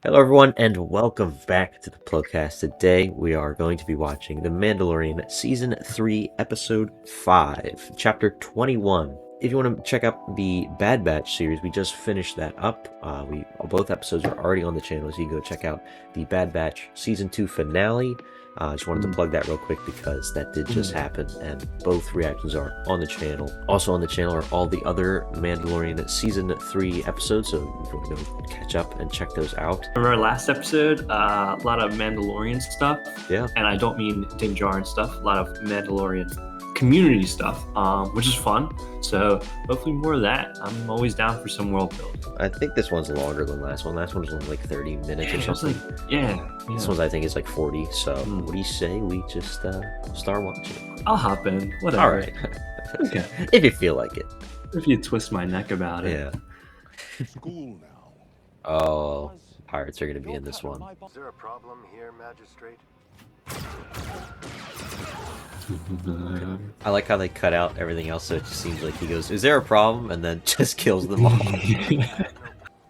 Hello everyone and welcome back to the Plocast. Today we are going to be watching The Mandalorian Season 3 Episode 5, Chapter 21. If you want to check out the Bad Batch series, we just finished that up. Both episodes are already on the channel, so you can go check out the Bad Batch Season 2 finale. I just wanted to plug that real quick because that did just happen, and both reactions are on the channel. Also on the channel are all the other Mandalorian Season 3 episodes, so if you want to go catch up and check those out. Remember our last episode? A lot of Mandalorian stuff. Yeah. And I don't mean Din Djarin stuff. A lot of Mandalorian community stuff, which is fun. So hopefully more of that. I'm always down for some world building. I think this one's longer than last one. Last one was only like 30 minutes or something. This one's I think is like 40. So what do you say we just start watching? I'll hop in. Whatever. All right. Okay. If you feel like it. If you twist my neck about it. Yeah. Cool now. Oh, pirates are gonna be in this one. Is there a problem here, Magistrate? I like how they cut out everything else, so it just seems like he goes, "Is there a problem?" and then just kills them all.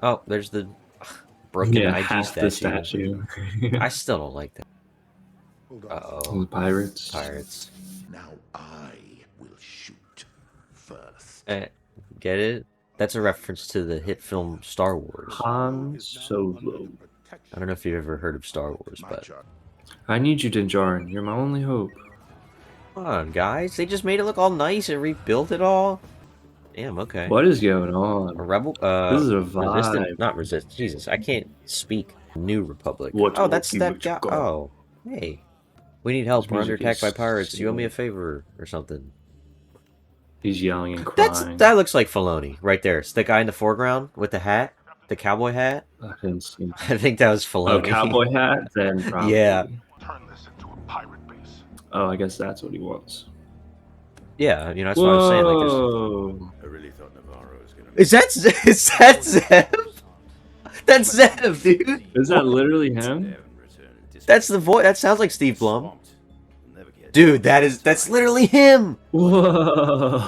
Oh, there's the broken IG statue. I still don't like that. Uh-oh. Pirates. Now I will shoot first. Get it? That's a reference to the hit film Star Wars. Han Solo. I don't know if you've ever heard of Star Wars, but... I need you, Din Djarin. You're my only hope. Come on, guys. They just made it look all nice and rebuilt it all. Damn, okay. What is going on? A rebel? This is a vibe. Resistant? Not resist. Jesus, I can't speak. New Republic. What Oh, that's that guy. Oh, hey. We need help. We're under attack by pirates. You owe me a favor or something. He's yelling and crying. That looks like Filoni right there. It's the guy in the foreground with the hat, the cowboy hat. I didn't see. I think that was Filoni. Oh, cowboy hat? Then probably. Yeah. Turn this into a pirate base. Oh, I guess that's what he wants. Yeah, you know, that's what I was saying. Like, Whoa. I really thought Navarro was gonna. is that Zev? That's Zev, dude. Is that literally him? That's the voice. That sounds like Steve Blum. Dude, that's literally him. Whoa.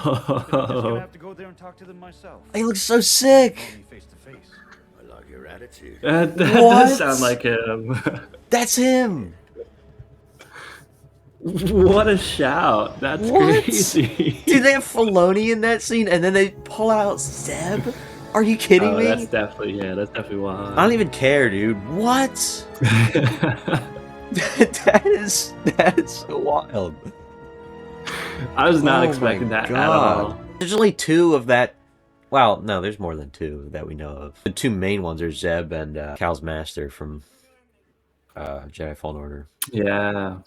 have to go there and talk to them myself. He looks so sick. Face to face. I like your attitude. That What? does sound like him. That's him. What a shout. That's What? crazy. Dude, they have Filoni in that scene, and then they pull out Zeb. Are you kidding me? That's definitely why. I don't even care, dude. What? that is so wild. I was not Oh expecting my that at God. all. There's only two of that. Well, no, there's more than two that we know of. The two main ones are Zeb and Cal's master from Jedi Fallen Order. Yeah.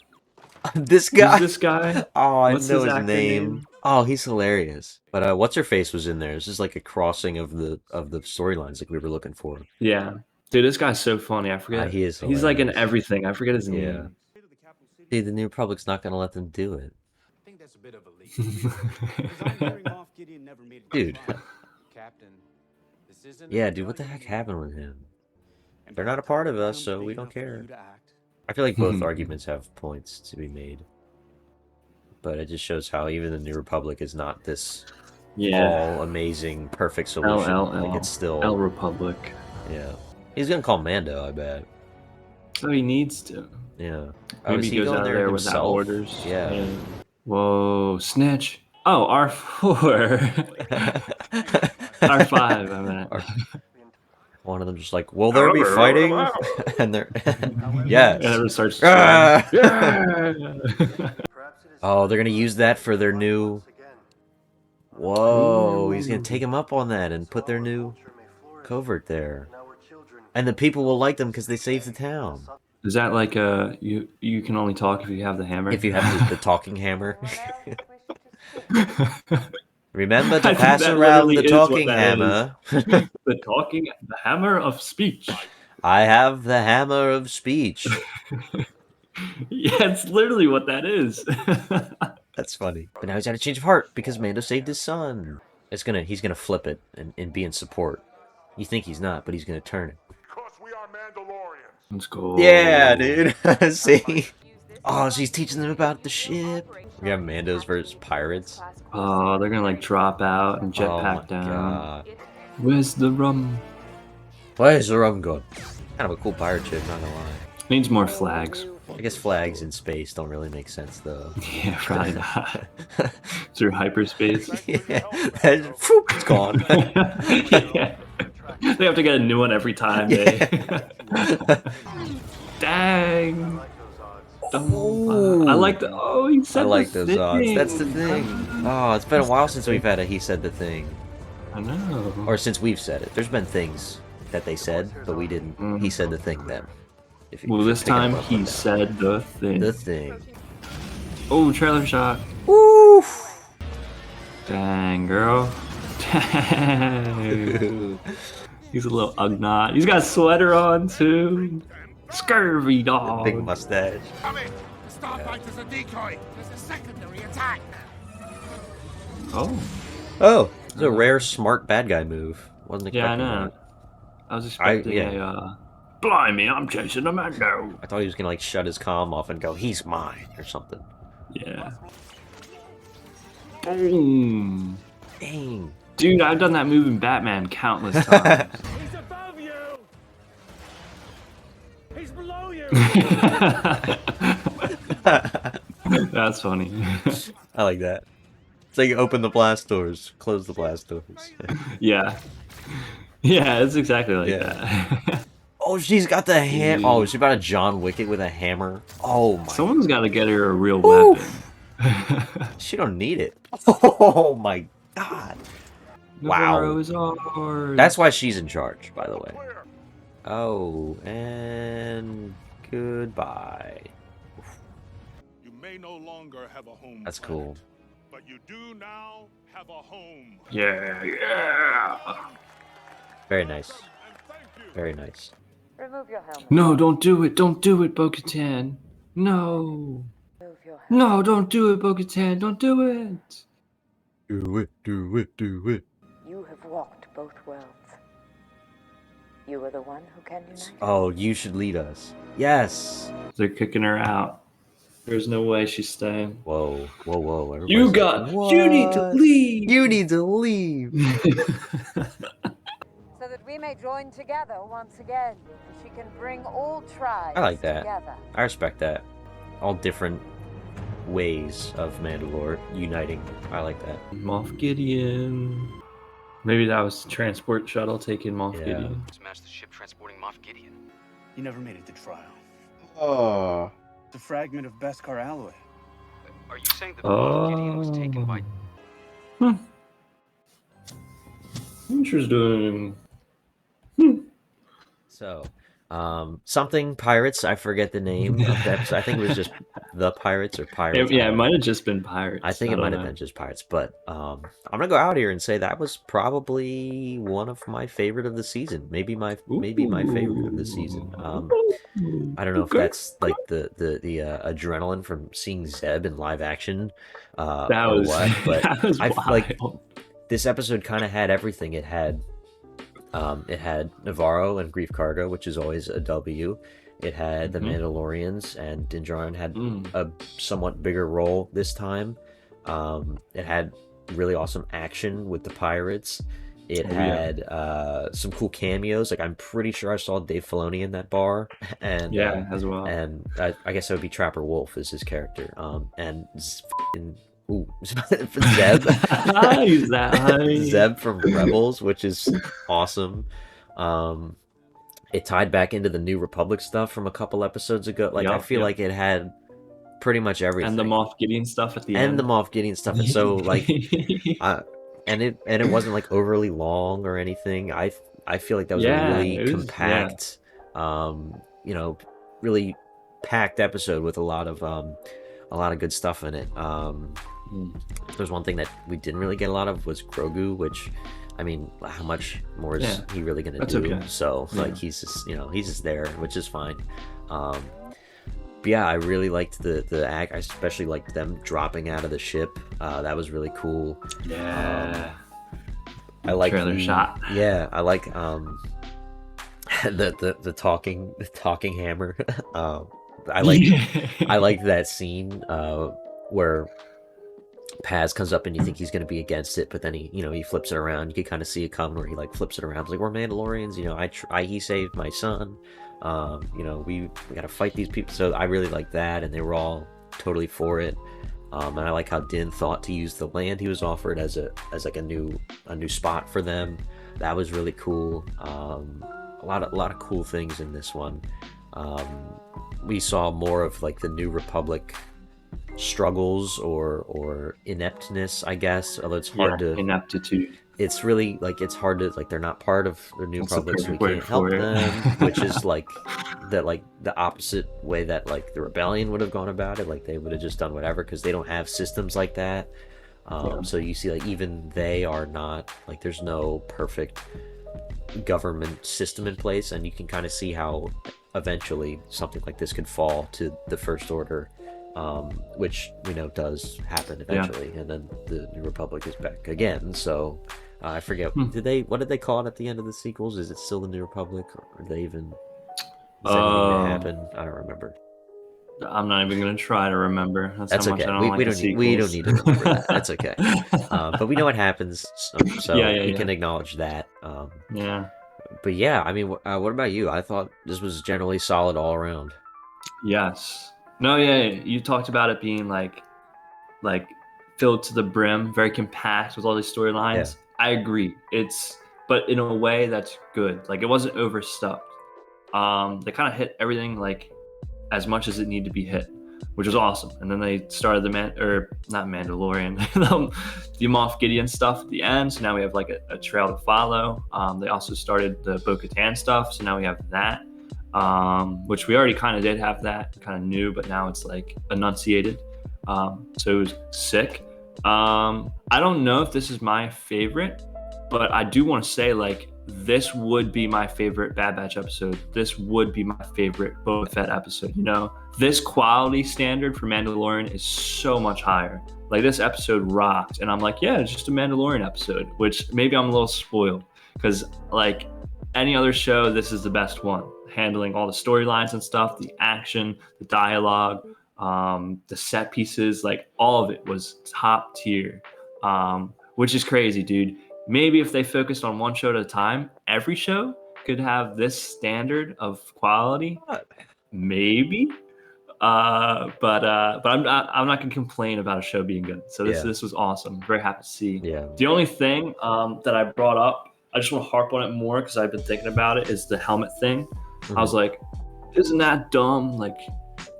This guy. Who's this guy? Oh, I What's know his his actor name. name? Oh, he's hilarious. But what's her face was in there. This is like a crossing of the storylines like we were looking for. Yeah. Dude, this guy's so funny. I forget. He is He's like in hilarious. everything. I forget his Yeah. name. Dude, the New Republic's not gonna let them do it. I think that's a bit of a leap. I'm hearing Moff Gideon never made it. Dude. Captain, this isn't Yeah, dude, what the heck happened with him? They're not a part of us, so we don't care. I feel like both arguments have points to be made. But it just shows how even the New Republic is not this all amazing, perfect solution. Like it's still El Republic. Yeah. He's gonna call Mando, I bet. Oh, he needs to. Yeah. Maybe is he goes going out there without himself? orders. Yeah. Whoa, snitch. Oh, R4. R5, I meant. One of them just like, will there be fighting? And they're yes. And everyone starts Ah! yeah. Oh, they're gonna use that for their new. Whoa, he's gonna take him up on that and put their new covert there. And the people will like them because they saved the town. Is that like you can only talk if you have the hammer? If you have the talking hammer. Remember I to think pass that around literally the is what talking that hammer. the hammer of speech. I have the hammer of speech. Yeah, it's literally what that is. That's funny. But now he's had a change of heart because Mando saved his son. He's gonna flip it and be in support. You think he's not, but he's gonna turn it. Because we are Mandalorians. Let's go. Yeah, dude. See? Oh, she's teaching them about the ship. We have Mandos versus pirates. Oh, they're gonna like drop out and jetpack down. God. Where's the rum? Where's the rum gone? Kind of a cool pirate ship, not gonna lie. Needs more flags. I guess flags in space don't really make sense though. Yeah, probably not. Through hyperspace. Yeah, it's gone. Yeah. They have to get a new one every time. Dang. I like the. Oh, he said I like the those odds. thing. That's the thing. Oh, it's been a while since we've had a he said the thing. I know. Or since we've said it. There's been things that they said, but we didn't. He said the thing then. Well, this pick up time on he that. said the thing. The thing. Oh, trailer shot. Woo! Dang, girl. Dang. He's a little ugnaught. He's got a sweater on, too. Scurvy dog. Big mustache. Come in! The Starfighter's a decoy! There's a secondary attack! Oh. Oh, it's a rare smart bad guy move. Wasn't Yeah, I expecting know. that. I was expecting yeah. Blimey, I'm chasing a Mando. I thought he was gonna like shut his comm off and go, "He's mine" or something. Yeah. Boom. Dang. Dude, I've done that move in Batman countless times. He's above you! He's below you! That's funny. I like that. It's like open the blast doors, close the blast doors. Yeah. Yeah, it's exactly like Yeah. that. Oh, she's got the ham. Oh, she's about to John Wick it with a hammer. Oh my. Someone's got to get her a real Oof. weapon. She don't need it. Oh my god. Wow. Navarro is ours. That's why she's in charge, by the way. Oh, and goodbye. You may no longer have a home. That's planet, cool. But you do now have a home. Yeah, yeah. Very nice. And thank you. Very nice. Remove your helmet. No, don't do it. Don't do it, Bo-Katan. No. Remove your helmet. No, don't do it, Bo-Katan. Don't do it. Do it, do it, do it. You have walked both worlds. You are the one who can unite. Oh, you should lead us. Yes. They're kicking her out. There's no way she's staying. Whoa, whoa, whoa. You Everybody's got. like, You need to "What? leave. You need to leave. So that we may join together once again. And she can bring all tribes I like that. together. I respect that. All different ways of Mandalore uniting. I like that. Moff Gideon. Maybe that was transport shuttle taking Moff Yeah. Gideon. Smash the ship transporting Moff Gideon. You never made it to trial. Oh. It's a fragment of Beskar alloy. Are you saying that Moff Gideon was taken by... Interesting. So, something pirates. I forget the name of the episode. I think it was just the pirates or pirates. Yeah, it might have just been pirates. I think it don't might have know. been just pirates, but I'm gonna go out here and say that was probably one of my favorite of the season. Maybe my favorite of the season. I don't know if that's like the adrenaline from seeing Zeb in live action, That or was, what, but that was I like wild. this episode kind of had everything. It had Navarro and Grief Cargo, which is always a W. It had the Mandalorians, and Din Djarin had a somewhat bigger role this time. It had really awesome action with the pirates. It had some cool cameos. Like I'm pretty sure I saw Dave Filoni in that bar, and Yeah, as well. and I guess it would be Trapper Wolf is his character. And Zeb. Nice, that. Zeb from Rebels, which is awesome. It tied back into the New Republic stuff from a couple episodes ago. Like I feel like it had pretty much everything. And the Moff Gideon stuff at the end. And the Moff Gideon stuff. And so like and it wasn't like overly long or anything. I feel like that was a really compact really packed episode with a lot of good stuff in it. There's one thing that we didn't really get a lot of was Grogu, which I mean, how much more is he really gonna do? Okay. So like he's just he's just there, which is fine. But yeah, I really liked the act. I especially liked them dropping out of the ship. That was really cool. Yeah. I like trailer shot. Yeah, I like the talking hammer. I like that scene where Paz comes up and you think he's going to be against it, but then he flips it around. You can kind of see it come where he like flips it around. It's like, we're Mandalorians, he saved my son. You know, we got to fight these people. So I really like that, and they were all totally for it. And I like how Din thought to use the land he was offered as like a new spot for them. That was really cool. A lot of cool things in this one. We saw more of like the New Republic struggles or ineptness, I guess. Although it's hard to ineptitude. It's really like it's hard to like they're not part of the New That's the Republic, so we perfect word can't help for it. them, which is like the opposite way that like the rebellion would have gone about it. Like they would have just done whatever because they don't have systems like that. So you see, like even they are not like there's no perfect government system in place, and you can kind of see how eventually something like this could fall to the First Order, which we know does happen eventually, and then the New Republic is back again. So I forget, what did they call it at the end of the sequels? Is it still the New Republic, or did they even does anything that happen? I don't remember. I'm not even gonna try to remember. That's how much okay. I don't like We don't need to remember that. That's okay. But we know what happens, so we can acknowledge that. Yeah. But yeah, I mean, what about you? I thought this was generally solid all around. Yes. No, yeah, you talked about it being like filled to the brim, very compact with all these storylines. I agree. But in a way that's good. Like it wasn't overstuffed. They kind of hit everything like as much as it needed to be hit, which was awesome. And then they started not Mandalorian, the Moff Gideon stuff at the end. So now we have like a trail to follow. They also started the Bo-Katan stuff. So now we have that, which we already kind of did have that, kind of new, but now it's like enunciated. So it was sick. I don't know if this is my favorite, but I do want to say like, this would be my favorite Bad Batch episode. This would be my favorite Boba Fett episode. You know, this quality standard for Mandalorian is so much higher. Like this episode rocked, and I'm like, yeah, it's just a Mandalorian episode. Which maybe I'm a little spoiled because like any other show, this is the best one. Handling all the storylines and stuff, the action, the dialogue, the set pieces, like all of it was top tier, which is crazy, dude. Maybe if they focused on one show at a time, every show could have this standard of quality. Maybe, but I'm not gonna complain about a show being good. So this was awesome. Very happy to see. Yeah. The only thing that I brought up, I just want to harp on it more because I've been thinking about it, is the helmet thing. I was like, isn't that dumb? Like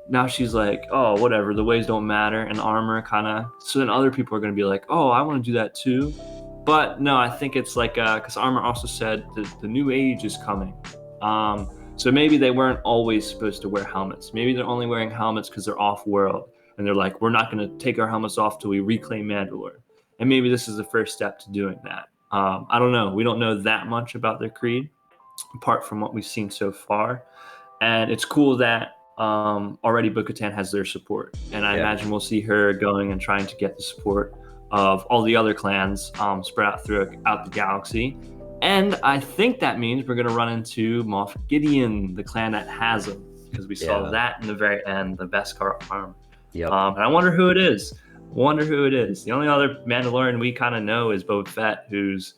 now she's like, oh, whatever. The ways don't matter, and armor kind of. So then other people are gonna be like, oh, I want to do that too. But no, I think it's like, because Armor also said the new age is coming. So maybe they weren't always supposed to wear helmets. Maybe they're only wearing helmets because they're off-world. And they're like, we're not going to take our helmets off till we reclaim Mandalore. And maybe this is the first step to doing that. I don't know. We don't know that much about their creed, apart from what we've seen so far. And it's cool that already Bo-Katan has their support. And I imagine we'll see her going and trying to get the support of all the other clans spread out throughout the galaxy. And I think that means we're going to run into Moff Gideon, the clan that has him, because we saw that in the very end, the Beskar arm. Yep. And I wonder who it is. The only other Mandalorian we kind of know is Boba Fett, who's,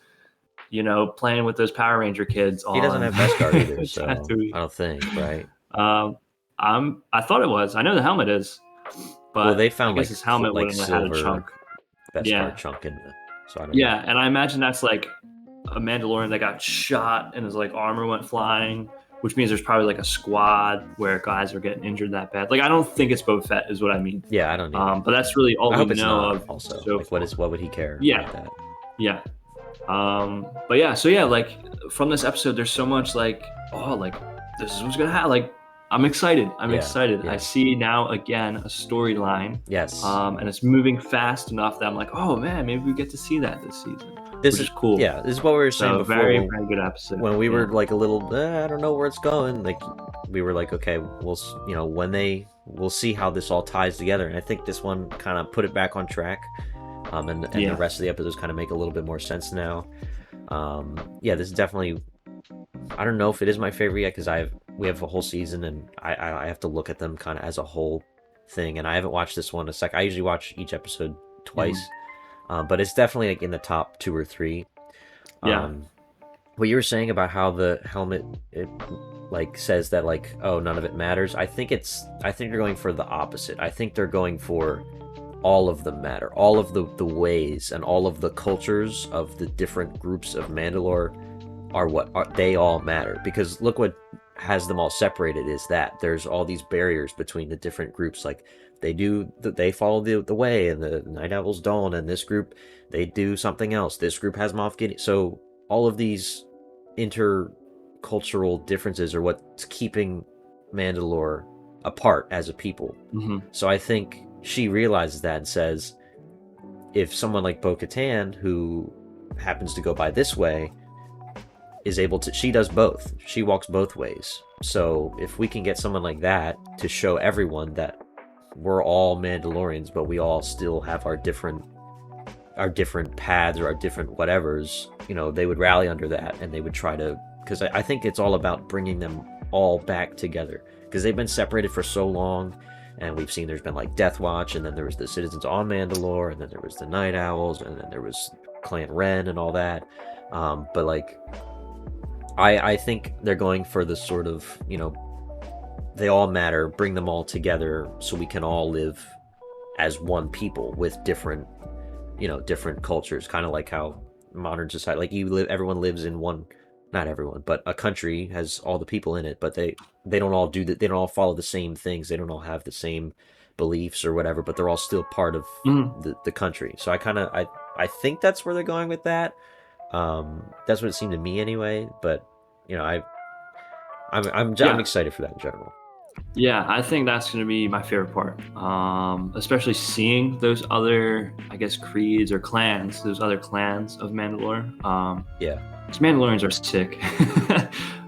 you know, playing with those Power Ranger kids. He doesn't have Beskar either, so I Tatooine. don't think, right? I thought it was. I know the helmet is, but they found I guess his helmet like wouldn't have had a chunk. Beskar chunk in the. So I don't know. And I imagine that's like a Mandalorian that got shot and his like armor went flying, which means there's probably like a squad where guys are getting injured that bad. Like I don't think it's Boba Fett is what I mean. Yeah, I don't know. But that's really all we know of. Also, so like what would he care? Yeah, about that? yeah. But yeah, so yeah, like from this episode, there's so much like, oh, like this is what's gonna happen. Like I'm excited. I'm excited. Yeah. I see now again a storyline. Yes. And it's moving fast enough that I'm like, oh man, maybe we get to see that this season. This is cool. Yeah, this is what we were saying before. Very, very good episode. When we were like a little, I don't know where it's going. Like we were like, okay, we'll we'll see how this all ties together. And I think this one kind of put it back on track. And the rest of the episodes kind of make a little bit more sense now. This is definitely. I don't know if it is my favorite yet because we have a whole season and I have to look at them kind of as a whole thing, and I haven't watched this one a sec. I usually watch each episode twice, but it's definitely like in the top 2 or 3. what you were saying about how the helmet it like says that like, oh, none of it matters. I think they're going for the opposite. I think they're going for all of them matter. All of the ways and all of the cultures of the different groups of Mandalore they all matter, because look what has them all separated is that there's all these barriers between the different groups. Like they follow the way, and the Night Owls don't, and this group they do something else. This group has Moff Gideon. So all of these intercultural differences are what's keeping Mandalore apart as a people. So I think she realizes that and says, if someone like Bo-Katan, who happens to go by this way, is able to, she does both. She walks both ways. So if we can get someone like that to show everyone that we're all Mandalorians, but we all still have our different paths or our different whatevers, they would rally under that, and they would try to, because I think it's all about bringing them all back together, because they've been separated for so long. And we've seen there's been like Death Watch, and then there was the citizens on Mandalore, and then there was the Night Owls, and then there was Clan Ren and all that. But like, I think they're going for the sort of, they all matter, bring them all together so we can all live as one people with different cultures, kind of like how modern society, like everyone lives in one, not everyone, but a country has all the people in it, but they don't all do that. They don't all follow the same things. They don't all have the same beliefs or whatever, but they're all still part of the country. So I think that's where they're going with that. That's what it seemed to me anyway. But I'm excited for that in general. Yeah, I think that's going to be my favorite part, especially seeing those other, I guess, creeds or clans, those other clans of Mandalore. Yeah. These Mandalorians are sick.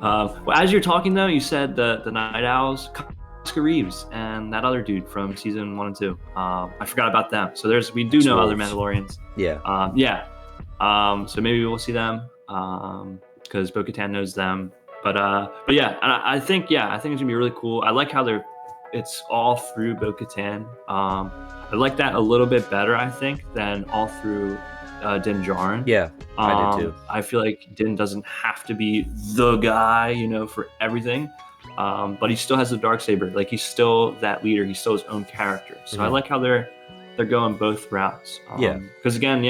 Well, as you're talking, though, you said the Night Owls, Oscar Reeves, and that other dude from season 1 and 2. I forgot about them. So we do know other Mandalorians. Yeah. So maybe we'll see them because Bo-Katan knows them. But yeah, and I think it's gonna be really cool. I like how it's all through Bo-Katan. I like that a little bit better, I think, than all through Din Djarin. Yeah, I did too. I feel like Din doesn't have to be the guy, for everything. But he still has the Darksaber. Like, he's still that leader. He's still his own character. So I like how they're going both routes. Because again,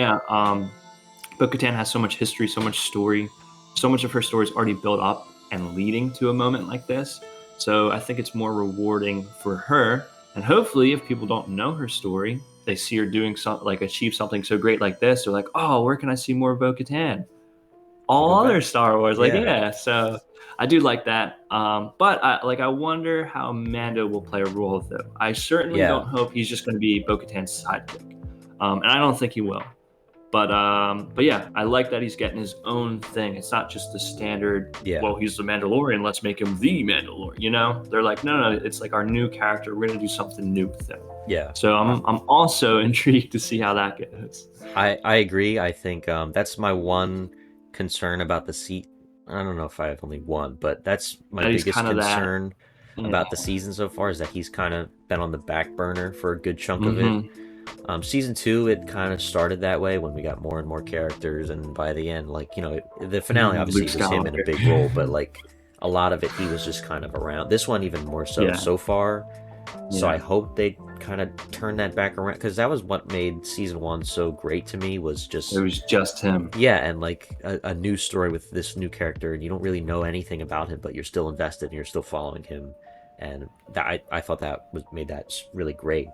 Bo-Katan has so much history, so much story. So much of her story is already built up and leading to a moment like this. So I think it's more rewarding for her. And hopefully, if people don't know her story, they see her doing something, like achieve something so great like this. They're like, oh, where can I see more of Bo-Katan? All other Star Wars. So I do like that. But I wonder how Mando will play a role, though. I certainly don't hope he's just going to be Bo-Katan's sidekick. And I don't think he will. But yeah, I like that he's getting his own thing. It's not just the standard, well, he's the Mandalorian, let's make him the Mandalorian, They're like, no, it's like our new character. We're going to do something new with him. Yeah. So I'm also intrigued to see how that goes. I agree. I think that's my one concern about the seat. I don't know if I have only one, but that's my biggest concern about the season so far, is that he's kind of been on the back burner for a good chunk of it. Season 2, it kind of started that way when we got more and more characters, and by the end, the finale obviously was him in a big role, but a lot of it he was just kind of around. This one even more so far. So I hope they kind of turn that back around, because that was what made season 1 so great to me, was just it was just him. Yeah, and a new story with this new character, and you don't really know anything about him, but you're still invested and you're still following him, and that I thought that made that really great.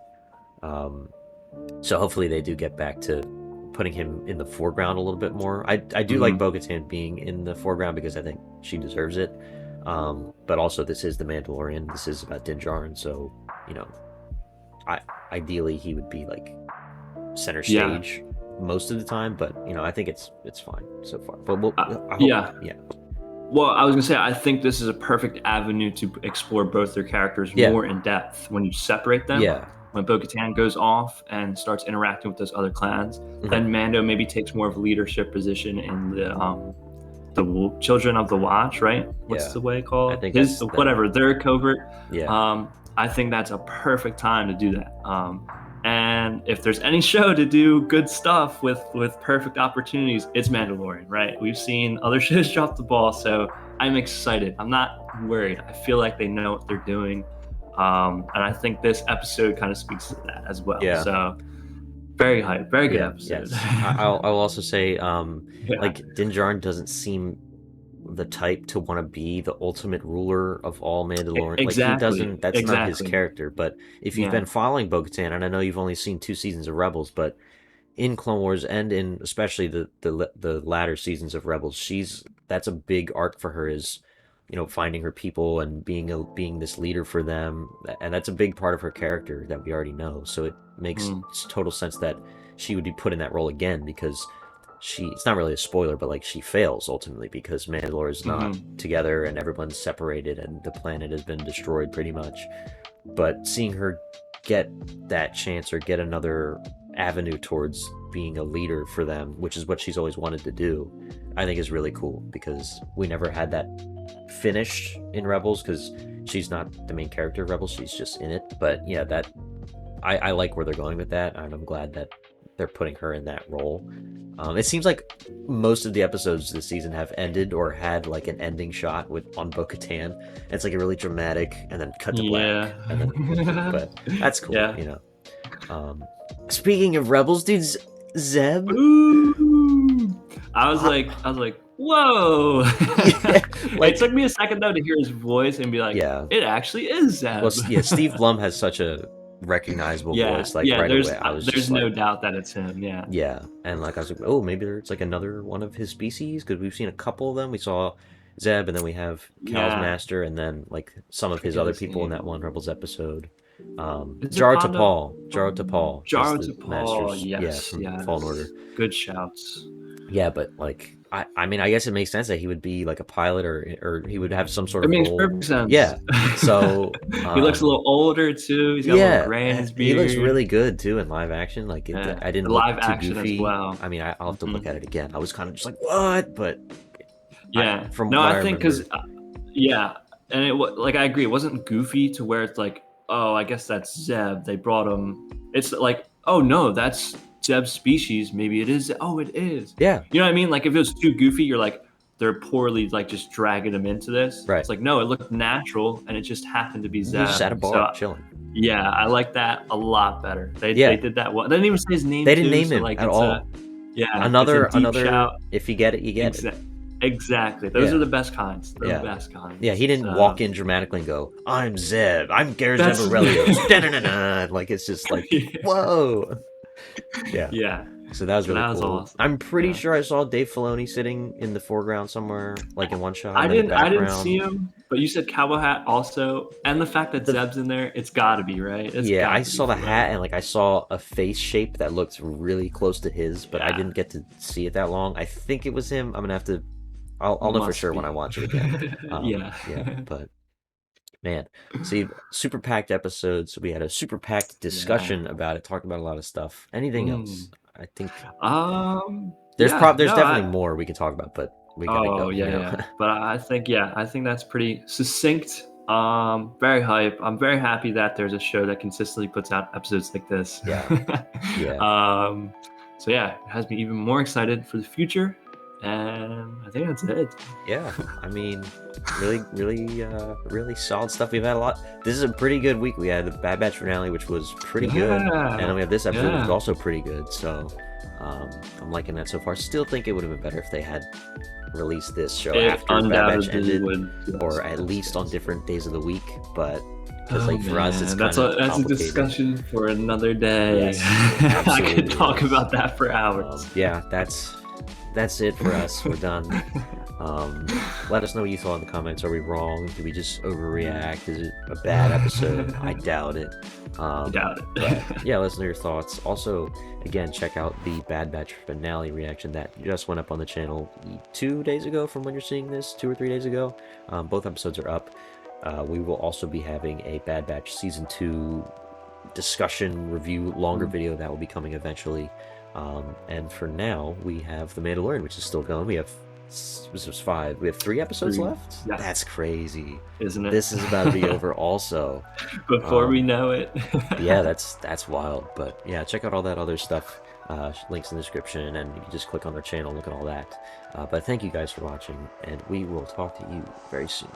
So hopefully they do get back to putting him in the foreground a little bit more. I do like Bo-Katan being in the foreground, because I think she deserves it. But also, this is the Mandalorian. This is about Din Djarin, so ideally he would be center stage most of the time. But I think it's fine so far. But Well, I was gonna say, I think this is a perfect avenue to explore both their characters more in depth when you separate them. When Bo-Katan goes off and starts interacting with those other clans, then Mando maybe takes more of a leadership position in the Children of the Watch, right? What's the way called? I think their covert. I think that's a perfect time to do that. And And if there's any show to do good stuff with perfect opportunities, it's Mandalorian, right? We've seen other shows drop the ball, so I'm excited. I'm not worried. I feel like they know what they're doing. And I think this episode kind of speaks to that as well. Yeah. So very hype, very good episode. Yes. I'll also say, Yeah. like, Din Djarin doesn't seem the type to want to be the ultimate ruler of all Mandalorian. Exactly. Like, he doesn't. That's not his Exactly. character. But if you've been following Bo-Katan, and I know you've only seen 2 seasons of Rebels, but in Clone Wars and in especially the latter seasons of Rebels, that's a big arc for her, is, you know, finding her people and being this leader for them, and that's a big part of her character that we already know. So it makes total sense that she would be put in that role again, because it's not really a spoiler, but like, she fails ultimately because Mandalore is not together and everyone's separated and the planet has been destroyed pretty much. But seeing her get that chance or get another avenue towards being a leader for them, which is what she's always wanted to do, I think is really cool, because we never had that finished in Rebels, because she's not the main character of Rebels, she's just in it. But yeah, that I like where they're going with that, and I'm glad that they're putting her in that role. It seems like most of the episodes this season have ended or had like an ending shot on Bo-Katan. It's like a really dramatic and then cut to black. And then, but that's cool, you know. Speaking of Rebels, dude, Zeb. Ooh. I was like, whoa. It took me a second though to hear his voice and be like, it actually is Zeb. Well, yeah, Steve Blum has such a recognizable voice, like right away. There's no doubt that it's him. Yeah, and like I was like, oh, maybe it's like another one of his species, because we've seen a couple of them. We saw Zeb, and then we have Cal's master, and then like some of his other people in that one Rebels episode. Jaro Tapal, yes, from Fallen Order. Good shouts. Yeah, but like, I mean, I guess it makes sense that he would be like a pilot, or he would have some sort of role. It makes role. perfect sense. Yeah, so he looks a little older too. He's got a little gray in his beard. He looks really good too in live action. Like, I didn't look live too action goofy. as well. I mean, I'll have to look at it again. I was kind of just like, what? But yeah, I think because and it like, I agree. It wasn't goofy to where it's like, oh, I guess that's Zeb. They brought him. It's like, oh no, that's Zeb's species. Maybe it is. Oh, it is. Yeah. You know what I mean? Like, if it was too goofy, you're like, they're poorly like just dragging him into this. Right. It's like, no, it looked natural, and it just happened to be Zeb. He just at a bar chilling. Yeah, I like that a lot better. They did that well. They didn't even say his name. They didn't name him at all. Another. Shout. If you get it, you get it. Exactly. Those are the best kinds. They're the best kinds. Yeah, he didn't walk in dramatically and go, I'm Zeb. I'm Gareth Aurelius. Like, it's just like, whoa. Yeah. So that was really cool. Awesome. I'm pretty sure I saw Dave Filoni sitting in the foreground somewhere, like in one shot. I didn't see him, but you said cowboy hat also, and the fact that Zeb's in there, it's got to be, right? I saw the hat, and like I saw a face shape that looked really close to his, but I didn't get to see it that long. I think it was him. I'm gonna have to. I'll know for sure when I watch it again. But man, see, super packed episodes. We had a super packed discussion about it, talked about a lot of stuff. Anything else? I think there's definitely more we could talk about, but we gotta go. Yeah. But I think that's pretty succinct. Very hype. I'm very happy that there's a show that consistently puts out episodes like this. So it has me even more excited for the future. And I think that's it. Yeah, I mean, really solid stuff. We've had a lot. This is a pretty good week. We had the Bad Batch finale, which was pretty good, and then we have this episode, which is also pretty good. So I'm liking that so far. Still think it would have been better if they had released this show after Bad Batch ended, or at least on different days of the week. But because for us, it's that's a discussion for another day. Yes, I could talk about that for hours. That's it for us. We're done. Let us know what you thought in the comments. Are we wrong? Did we just overreact? Is it a bad episode? I doubt it. Doubt it. But yeah, let us know your thoughts. Also, again, check out the Bad Batch finale reaction that just went up on the channel 2 days ago from when you're seeing this, 2 or 3 days ago. Both episodes are up. We will also be having a Bad Batch Season 2 discussion review, longer video that will be coming eventually. And for now, we have The Mandalorian, which is still going. We have This was 5. We have 3 episodes 3, left? yeah. That's crazy. Isn't it? This is about to be over also. Before we know it. Yeah, that's wild. But yeah, check out all that other stuff. Links in the description, and you can just click on their channel, look at all that. But thank you guys for watching, and we will talk to you very soon.